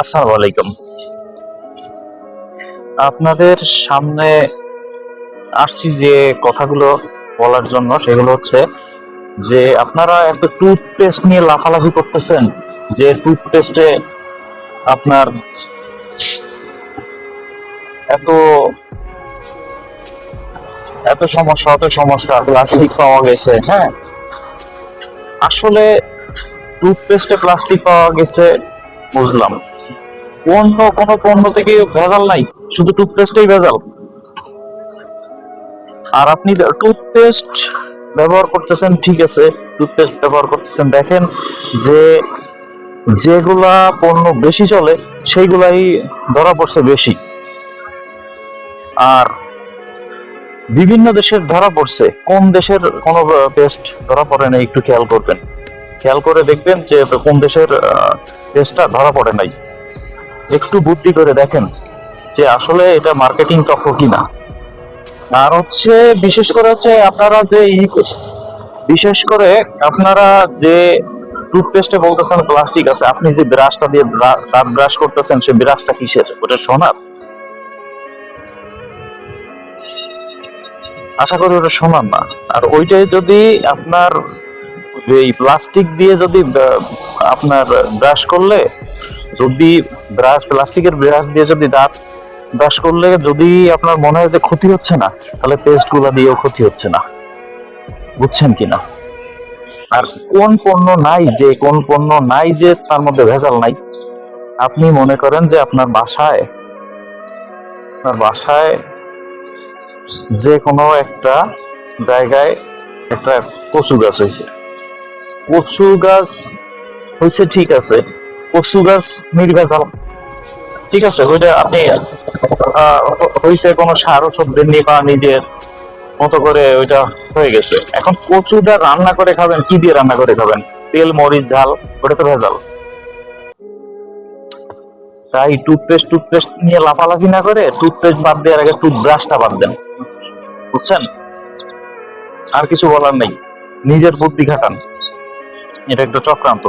আসসালামু আলাইকুম। আপনাদের সামনে আসছি যে কথাগুলো বলার জন্য, সেগুলো হচ্ছে যে আপনারা একটা টুথপেস্ট নিয়ে লাফালাফি করতেছেন, যে টুথপেস্টে আপনার এত এত সমস্যা, অত সমস্যা, প্লাস্টিক পাওয়া গেছে। হ্যাঁ, আসলে টুথপেস্টে প্লাস্টিক পাওয়া গেছে বুঝলাম, অন্য কোনো পণ্য থেকে ভেজাল নাই, শুধু টুথপেস্টেই ভেজাল। আর আপনি টুথপেস্ট ব্যবহার করতেছেন, ঠিক আছে, টুথপেস্ট ব্যবহার করতেছেন, দেখেন যে যেগুলা পণ্য বেশি চলে সেইগুলাই ধরা পড়ছে বেশি, আর বিভিন্ন দেশের ধরা পড়ছে। কোন দেশের কোনো পেস্ট ধরা পড়ে নাই একটু খেয়াল করবেন, খেয়াল করে দেখবেন যে কোন দেশের পেস্টটা ধরা পড়ে নাই। একটু বুদ্ধি করে দেখেন যে আসলে এটা মার্কেটিং চক্র কিনা। আর হচ্ছে বিশেষ করে হচ্ছে আপনারা যে বিশেষ করে আপনারা যে টুথপেস্টে বলতেছেন প্লাস্টিক আছে, আপনি যে ব্রাশটা দিয়ে দাঁত ব্রাশ করতেছেন, সেই ব্রাশটা কিসের? ওটা সোনার? আশা করি ওটা সোনার না। আর ওইটাই যদি আপনার এই প্লাস্টিক দিয়ে যদি আপনার ব্রাশ করলে, যদি প্লাস্টিকের ব্রাশ দিয়ে যদি দাঁত ব্রাশ করলে যদি আপনার মনে হয় যে ক্ষতি হচ্ছে না, তাহলে পেস্ট গুলা দিয়েও ক্ষতি হচ্ছে না। বুঝছেন কিনা? আর কোন পণ্য নাই যে তার মধ্যে ভেজাল নাই? আপনি মনে করেন যে আপনার বাসায় যে কোনো একটা জায়গায় একটা কচু গাছ হয়েছে, কচু গাছ হয়েছে, ঠিক আছে, কচু গাছ নির্ভেজাল, ঠিক আছে, ওইটা আপনি হয়েছে কোনো সার ওষুধ দেননি বা নিজের মতো করে ওইটা হয়ে গেছে। এখন কচুটা রান্না করে খাবেন, কি দিয়ে রান্না করে খাবেন? তেল, মরিচ, ঝাল, ওটা তো ভেজাল। তাই টুথপেস্ট নিয়ে লাফালাফি না করে টুথপেস্ট বাদ দেওয়ার আগে টুথব্রাশটা বাদ দেন। বুঝছেন? আর কিছু বলার নেই, নিজের বুদ্ধি খাটান, এটা একটা চক্রান্ত।